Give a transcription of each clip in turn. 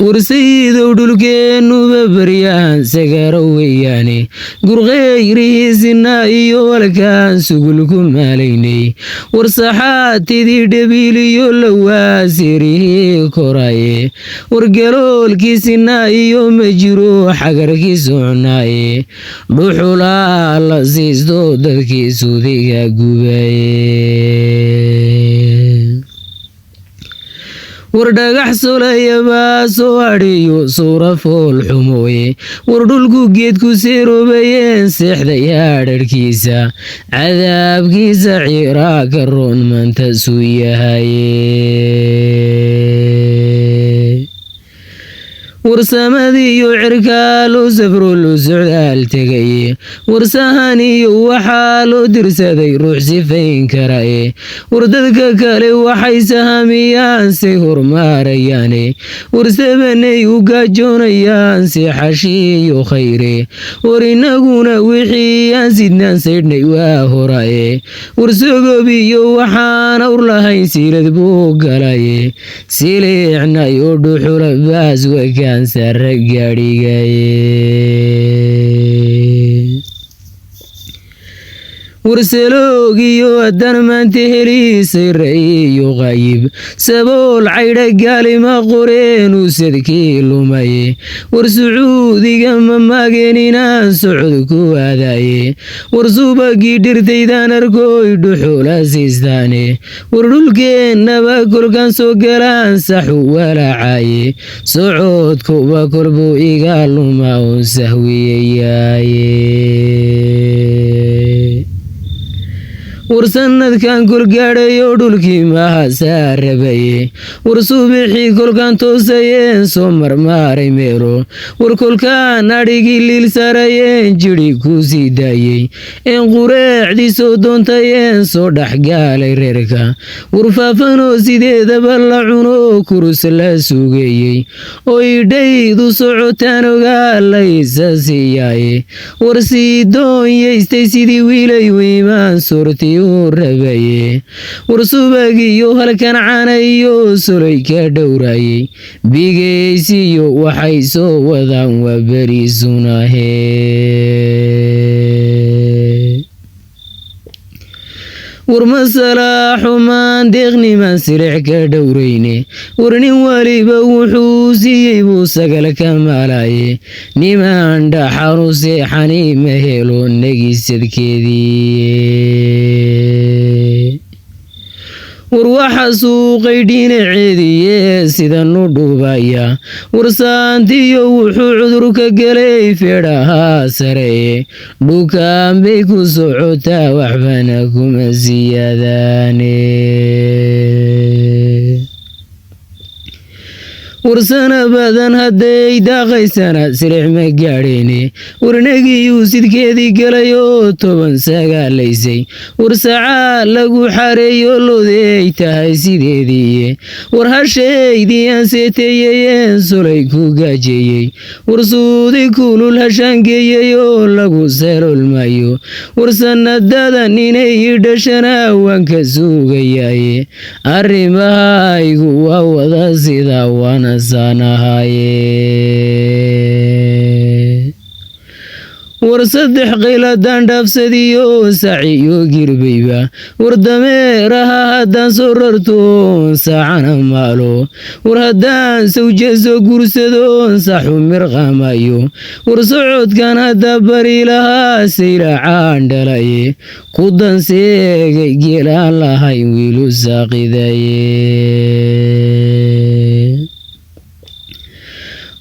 ورسيد ودلكين وببريان سقروياني قرغيري سنائي والكان سقلكم عليني ورصحاتي دي دبيلي اللواسيري كوراي ورقلول كي سنائي مجروح حقركي سعناي روحو لا لسيس دودكي سوديقا قباي وردقح سولي باسو عريو صورة فول حموي وردلقو جيدكو سيرو بيين سيحدة يادر كيسا عذاب كيسا عراك الرون من تسوية هاي ورسمدي عركالو سفرولو سعدال تغي ورسهاني وحالو درسدي روح سفين كراي ورددك كالي وحي سهاميان سيهور مارياني ورسبني وقاجونيان سيحشي خيري ورنقونا وحيان سيدنا سيدني واهوراي ورسقبي وحان ورلهين سيرد بوغلاي سيليعنا يودو حول باس وكان سر قاريغاي ورسلوغيو أدن من تهلي سيري يغيب سبول عيد قالي ما قرين وسدكي لومي ورسعودي قم ماقينينا سعودكو هذاي ورسوبكي درتي دان اركوي دحول سيستاني ورلكين نباكل كان سوكران سحو ولا عاي سعودكو باكربو إيقالو ما وسهوي ورسند كان كل قاري يودلكي ما ساربي ورسوبحي كل كان توسيين سمر ماري ميرو وركل كان ناريكي ليل ساريين جري كوسي دايي ان قريع دي سودون تايين صدح قالي ريركا ورفافنو سيدي دبلعونو كروس لاسوغيي ويدي دو سعوتانو قالي ساسياي ورسيدون يستي سيدي ويلي ويمان سورتي ورباي ورسوباقيو هلكان عانيو سليكا دوراي بيقيسيو وحيسو وذان وبريسونا هي ورمسلا حمان دغني من سرعك دوريني ورني والي بوحوسي بوسقل كمالاي نيمان دا حروسي حني مهيلو نجي سدكيدي وروح سوقي دين عيدي سيدا ندوبايا ورسانتي وحو عذرك قلي فيرها سري دوكان بيكو سعوتا وحبانكم الزياداني ورسنا بدن هدي داقي سنة سريع مقاريني ورنقي يوسيد كيدي قليو طبان ساقا ليسي ورسعا لقو حاريو لو دي تاي سيدي ورهاشي دي انسيتي سوليكو قاجي ورسودي كولو الهشانقي لقو سيرو المايو ورسنا دادا نيني يدشنا وانكسوغي الرماي ووضا سيدا وانا سانهاي ورصدح قيلة دان دافسديو سعيو قربيبا وردميرها هدان سررتون ساعنا مالو ورهدان سوجزو قرسدون صحو مرغمايو ورسعود كان هدبري لها سيلا عاندلاي قدن سيغي جيلان لها ويلو ساقداي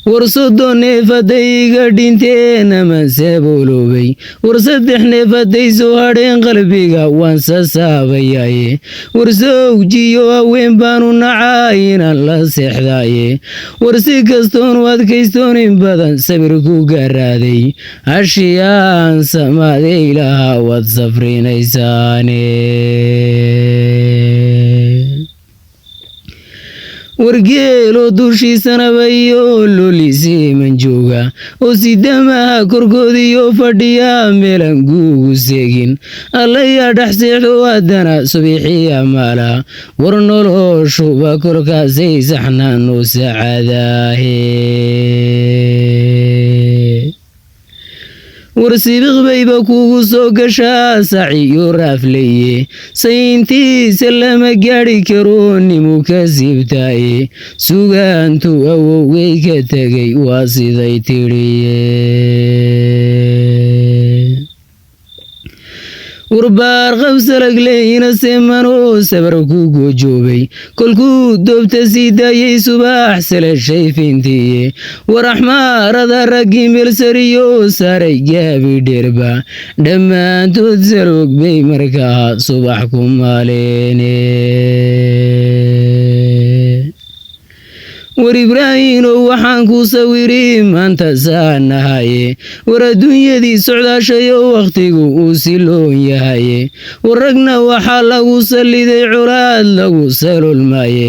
ورصدو نفدي قدينتين من سيبولوبي ورصدح نفدي سوهرين قلبيقا وانسا سابياي ورسوجيو وين بانو نعاين الله سيحداي ورسيكستون وادكيستون بدن سبركو قرادي هشيان سمادي لها واتسفرين ايساني wargeelo dushiisanaba iyo lolisi manjooga oo sidamaha korkoodiyo fadhiya meelan guugu seegin allayaa dhex seexdo haddana subixii amaala war noloshuba kolkaasay saxnaano sacaadaahe warsibiq bayba kugu soo gashaa saciyo raafleye sayntiisa lama gaadhi karo nimu ka siibtaaye sugaantu awowgay ka tegay waa siday tidhiye warbaar qabsalagleyna seemanoo sabar ku goojoobay kolkuu doobta sii daayay subax salashay fintiye war axmaarada raggii meelsariyo saaray gaabi dheerba dhammaantood saloog bay markaa subax ku maaleene war ibraahimow waxaan ku sawiri maanta saanahaye war adduunyadii socdaashayo wakhtigu uu siloon yahaye war ragna waxaa lagu salliday colaad lagu salolmaaye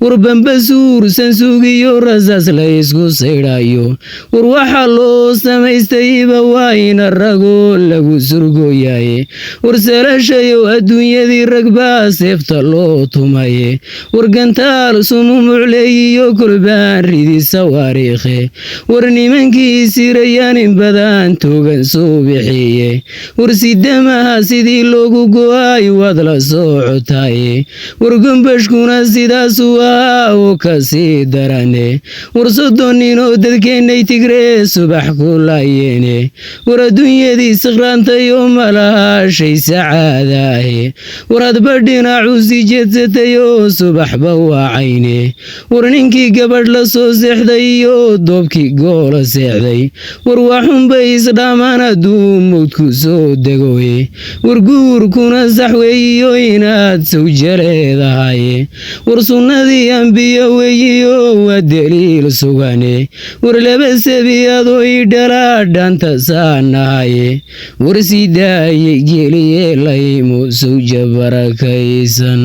war bambasuursan sugiyo rasaas la isku saydhayo war waxaa loo samaystayba waa ina ragoo lagu surgooyaye war salashayow adduunyadii ragbaa seefta loo tumaye war gantaal sumu mucleeyiyo baan ridi sawaariikhe war nimankii sirayaan in badan toogan soo bixiye war sidamaha sidii loogu go-ay waad la socotaaye war gombashkuna sidaasuu ahaa oo kasii darane war 30 ninoo dadkeennay tigree subax ku laayeene war adduunyadii siqraantayoo malaha shay sacaadaahe war adba dhinacu sii jeedsatayoo subaxba waacayne war ninkii gabadh la soo seexday iyo doobkii goola seexday war waxunbay isdhamaan hadduu mowdku soo degoye war guurkuna sax weeyiyo inaad sawja leedahaye war sunnadii ambiyo weeyiyo waa daliil sugane war laba sabiyaadoo ii dhalaa dhaanta saanahaye war sii daayay geliye laymo sawja barakaysan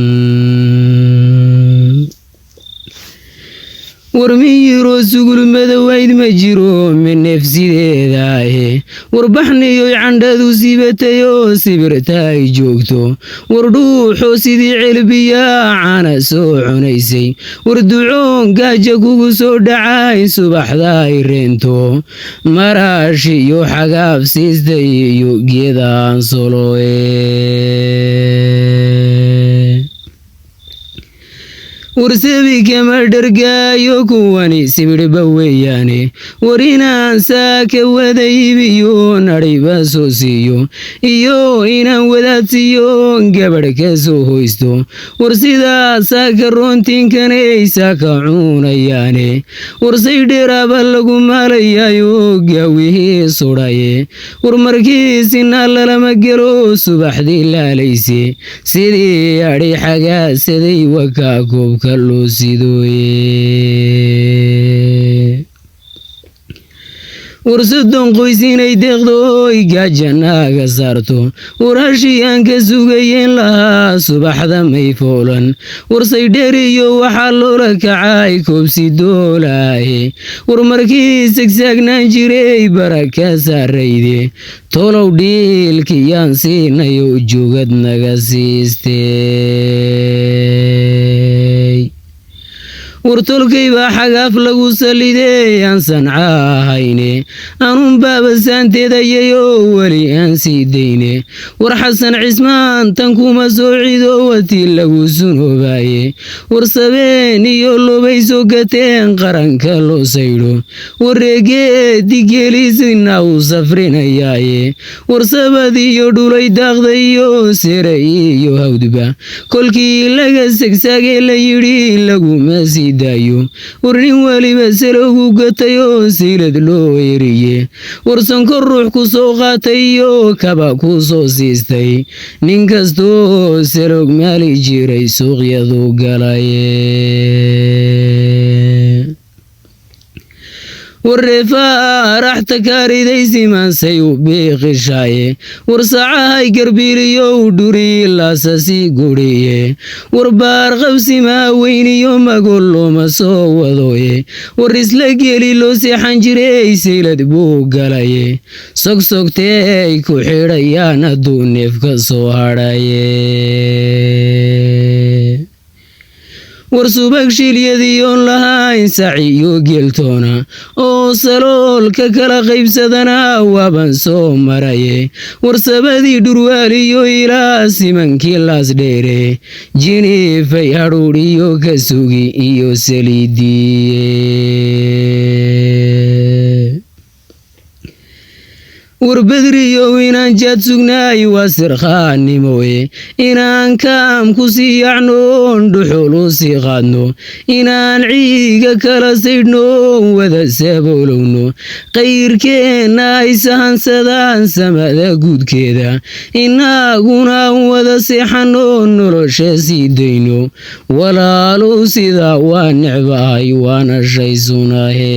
war miyiro sugul madawayd ma jiro min nafsideedaahe war baxniyoy candhadu sibatayoo sibirtaay joogto war dhuuxoo sidii celbiyaa cana soo cunaysay war ducoon gaaja kugu soo dhacay subaxdaay reento maraashiyo xagaab siistay iyo geedaan soloe war sabi kama dhargaayo kuwani sibidhba weeyaane war inaan saaka wada iibiyo nadhiba soo siiyo iyo inaan wadaadsiiyo gabadh ka soo hoysto war sidaasaa ka roontiinkanaysaa ka cuunayaane war saydheeraaba lagu maalayayo gaawihii sudhaye war markiisina lalama gelo subaxdii laalayse sidii adhi xagaasaday wakaa koobka loo sidooye war 30 qoys inay deeqdo oy gaajanaga saarto war hashii aan ka sugayeen lahaa subaxda may foolan war saydheeriyo waxaa loola kacay koobsi doolaahe war markii sagsaagnaan jiray baraka saarayde tolow dhiilkiyaan siinayo joogad naga siistay war tolkaybaa xagaaf lagu sallidey aan sanca ahayne anun baaba saanteedayayoo weli aan sii dayne war xasan cismaan tan kuma soo cido watii lagu sunoobaye war sabeen iyo lobay soo gateen qaranka loo saydho war reegeedi geelisina u safrinayaaye war sabad iyo dhulay daaqda iyo sere iyo hawdba kolkii laga segsaagee la yidhi laguma sii daayo war nin waliba salowgu gatayoo siilad loo eriye war sankor ruux ku soo qaatay iyo kaba ku soo siistay nin kastoo salowg maali jiray suuqyadu galaye warreefaaraxta kaaridaysii maansayuu biiqishaaye warsacahay garbiiliyow dhurii laasasii guriye warbaar qabsimaa weyniyo magol looma soo wadoye war isla geli loo seexan jiray saylad buu galaye sogsogtee ay ku xidhayaan hadduu neef ka soo hadhaye war subag shiilyadiiyoon lahayn saciyo geeltoona oo saloolka kala qaybsadana waaban soo maraye war sabadii dhurwaaliyo ilaa simankii laas dheere jiniifay hadhuudhiyo ka sugi iyo saliidiye warbedriyow inaan jaad sugnaay waa sirkhaannimoye inaan kaam ku sii yacnoon dhuxul u sii qaadno inaan ciiga kala saydhno wada saboolowno qayrkeenna ay sahansadaan samada guudkeeda inaaguna wada seexanno nolosha sii dayno walaalow sidaa waa necbahay waana shay sunahe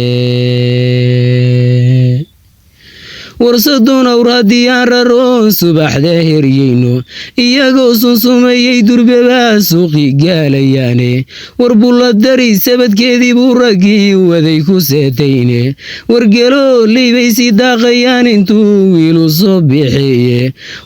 warsadun awr haddii aan raroon subaxda heryeyno iyagoo sunsumayey durbebaa suuqii gaalayaane war bulladari sabadkeedii buu raggii waday ku seetayne wargelooley bay sii daaqayaan intuu wiilu soo bixeeye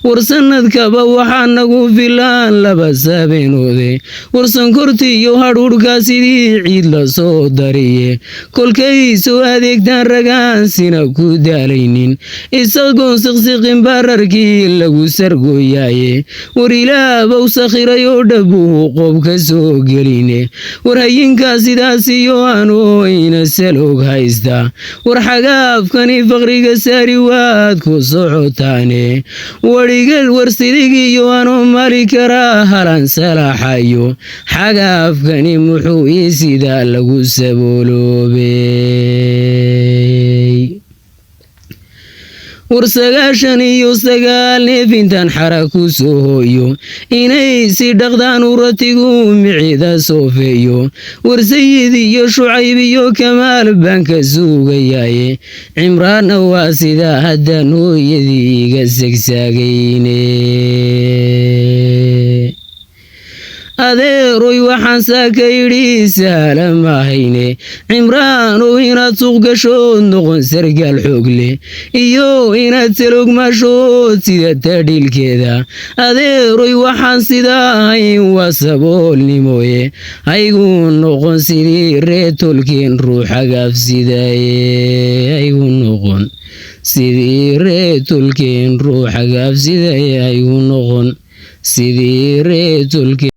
war sannadkaba waxaa nagu filaan laba sabeenoode war sankortiiyo hadhuudhkaa sidii ciid la soo dariye kolkay soo adeegtaan ragaansina ku daalaynin isagoon siqsiqin baararkii lagu sargooyaaye war ilaabow sakhiray oo dhabuhu qoob ka soo geline war hayinkaa sidaasiyo anoo ina saloog haysta war xagaafkani faqriga saari waad ku socotaane wadhigal war sidigiyo anoo mali karaa halan salaaxayo xagaafkani muxuu ii sidaa lagu sabooloobey war 99 neef intaan xara ku soo hooyo inay si dhaqdaan uratigu micida soofeeyo war sayid iyo shucayb iyo kamaal baan ka suugayaaye cimraanna waa sidaa haddaan hooyadii iga segsaagayne adeeroy waxaan saaka idhi sahla mahayne cimraanow inaad suuq gashood noqon sargaal xoog leh iyo inaad salogmashood sida tadhiilkeeda adeeroy waxaan sidaa ahayn waa saboolnimoye haygu noqon sidii ree tolkeen ruuxa gaafsidaye haygu noqon sidii ree tolkeen ruuxa gaafsidaye haygu noqon sidii ree tolkeen